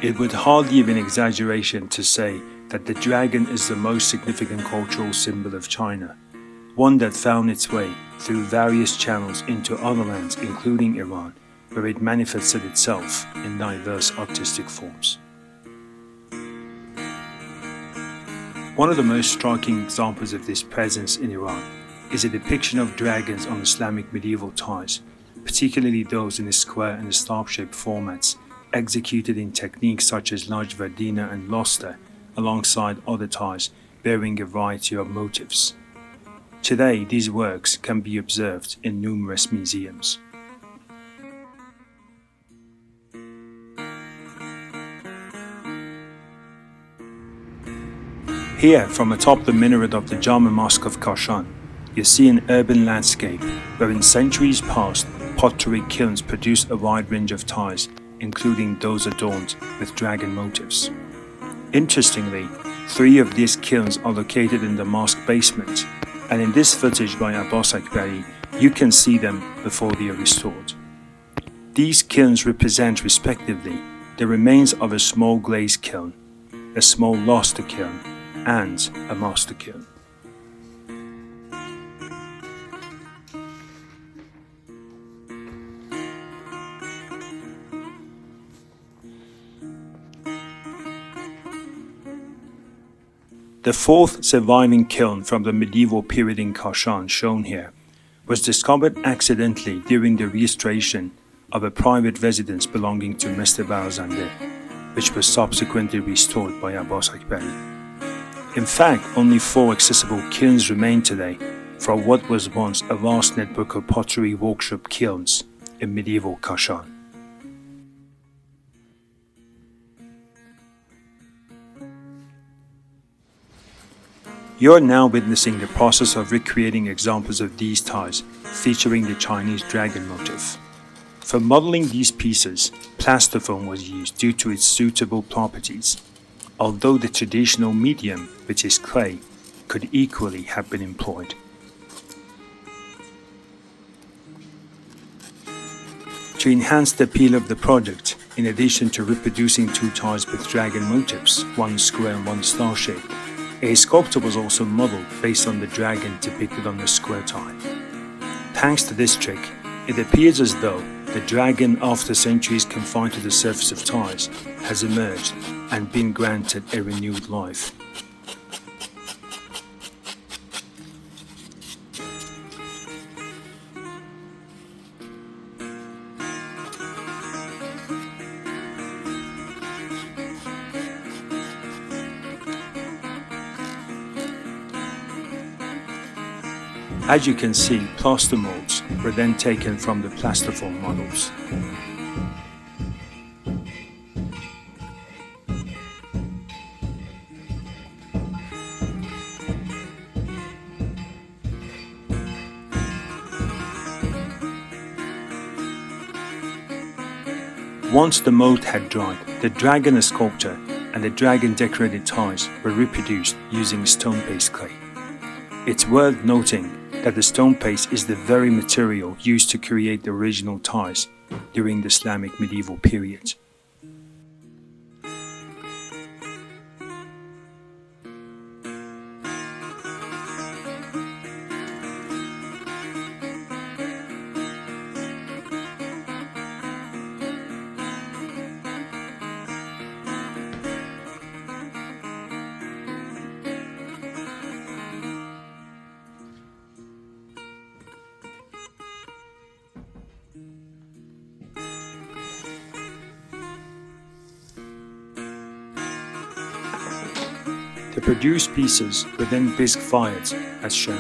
It would hardly be an exaggeration to say that the dragon is the most significant cultural symbol of China, one that found its way through various channels into other lands including Iran, where it manifested itself in diverse artistic forms. One of the most striking examples of this presence in Iran is a depiction of dragons on Islamic medieval tiles, particularly those in the square and the star-shaped formats, executed in techniques such as Lajvardina and Luster, alongside other tiles bearing a variety of motifs. Today, these works can be observed in numerous museums. Here, from atop the minaret of the Jama Mosque of Kashan, you see an urban landscape where in centuries past, pottery kilns produced a wide range of tiles, including those adorned with dragon motifs. Interestingly, 3 of these kilns are located in the mosque basement, and in this footage by Abbas Akbari, you can see them before they are restored. These kilns represent respectively the remains of a small glaze kiln, a small luster kiln, and a master kiln. The 4th surviving kiln from the medieval period in Kashan, shown here, was discovered accidentally during the restoration of a private residence belonging to Mr. Barazandeh, which was subsequently restored by Abbas Akbari. In fact, only 4 accessible kilns remain today from what was once a vast network of pottery workshop kilns in medieval Kashan. You are now witnessing the process of recreating examples of these tiles featuring the Chinese dragon motif. For modeling these pieces, plaster foam was used due to its suitable properties, although the traditional medium, which is clay, could equally have been employed. To enhance the appeal of the project, in addition to reproducing 2 tiles with dragon motifs, one square and one star-shaped, a sculpture was also modeled based on the dragon depicted on the square tile. Thanks to this trick, it appears as though the dragon, after centuries confined to the surface of tiles, has emerged and been granted a renewed life. As you can see, plaster molds were then taken from the plasterform models. Once the mold had dried, the dragon sculpture and the dragon decorated tiles were reproduced using stone paste clay. It's worth noting that the stone paste is the very material used to create the original tiles during the Islamic medieval period. The produced pieces were then bisque fired, as shown.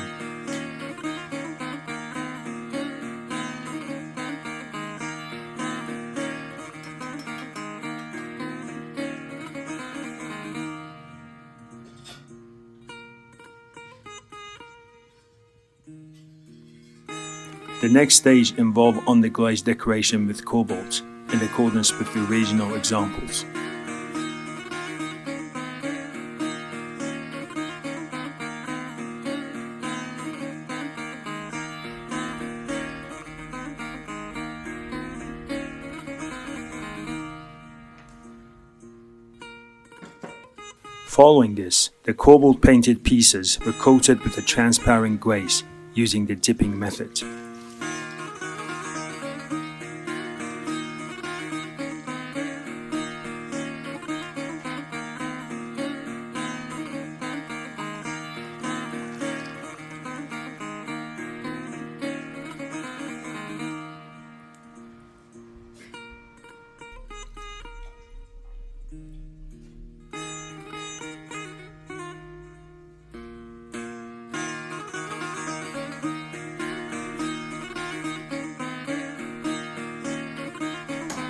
The next stage involved underglaze decoration with cobalt, in accordance with the original examples. Following this, the cobalt-painted pieces were coated with a transparent glaze using the dipping method.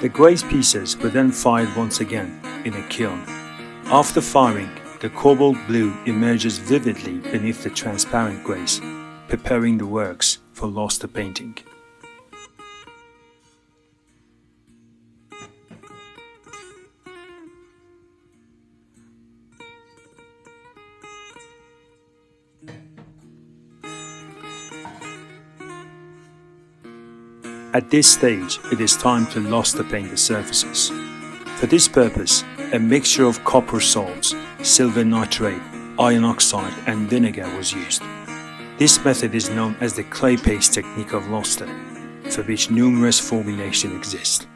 The glaze pieces were then fired once again in a kiln. After firing, the cobalt blue emerges vividly beneath the transparent glaze, preparing the works for luster painting. At this stage, it is time to luster paint the surfaces. For this purpose, a mixture of copper salts, silver nitrate, iron oxide and vinegar was used. This method is known as the clay paste technique of luster, for which numerous formulations exist.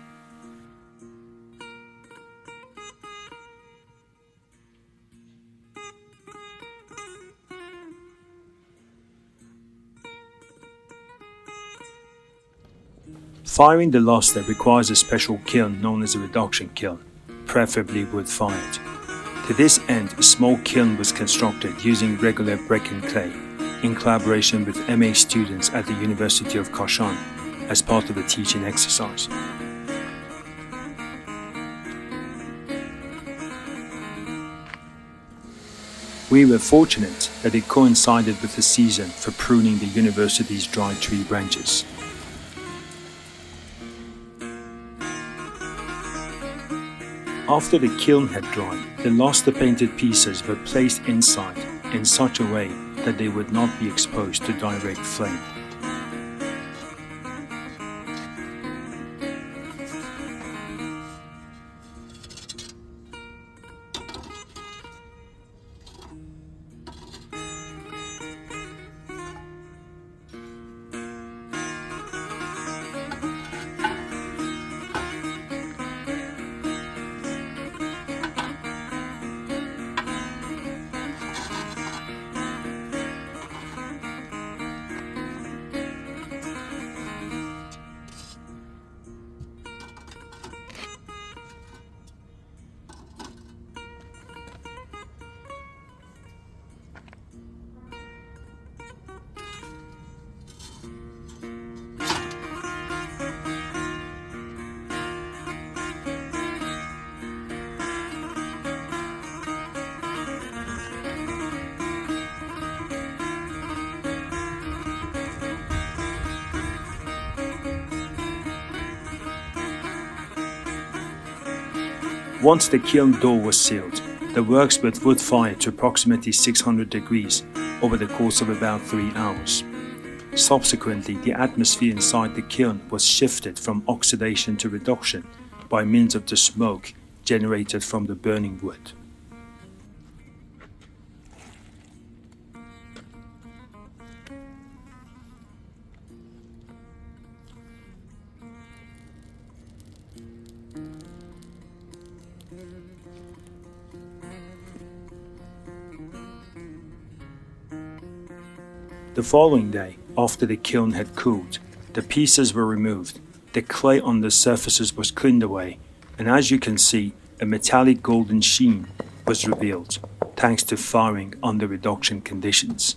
Firing the luster requires a special kiln known as a reduction kiln, preferably wood-fired. To this end, a small kiln was constructed using regular brick and clay, in collaboration with MA students at the University of Kashan, as part of a teaching exercise. We were fortunate that it coincided with the season for pruning the university's dry tree branches. After the kiln had dried, the luster-painted pieces were placed inside in such a way that they would not be exposed to direct flame. Once the kiln door was sealed, the works were wood fired to approximately 600 degrees over the course of about 3 hours. Subsequently, the atmosphere inside the kiln was shifted from oxidation to reduction by means of the smoke generated from the burning wood. The following day, after the kiln had cooled, the pieces were removed, the clay on the surfaces was cleaned away, and as you can see, a metallic golden sheen was revealed, thanks to firing under reduction conditions.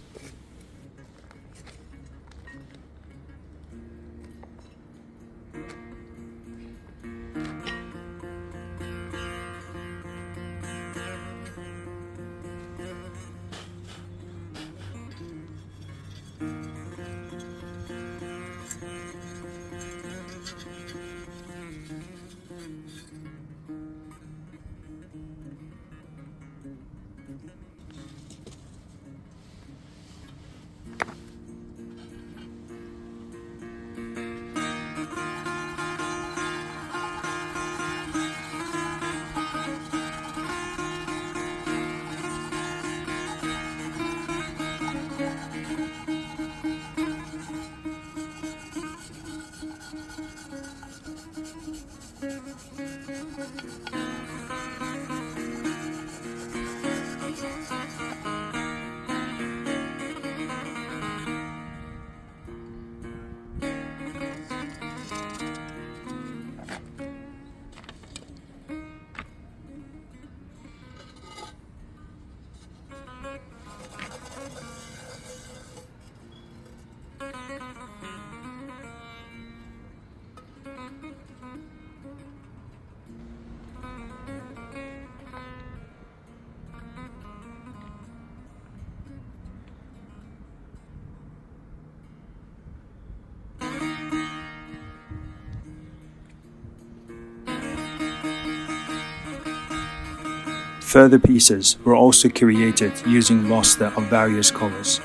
Further pieces were also created using luster of various colors.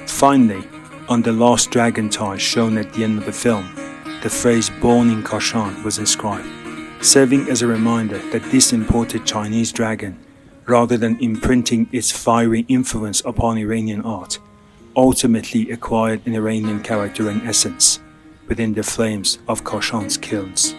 Finally, on the last dragon tie shown at the end of the film, the phrase "born in Kashan" was inscribed, serving as a reminder that this imported Chinese dragon, rather than imprinting its fiery influence upon Iranian art, ultimately acquired an Iranian character and essence within the flames of Kashan's kilns.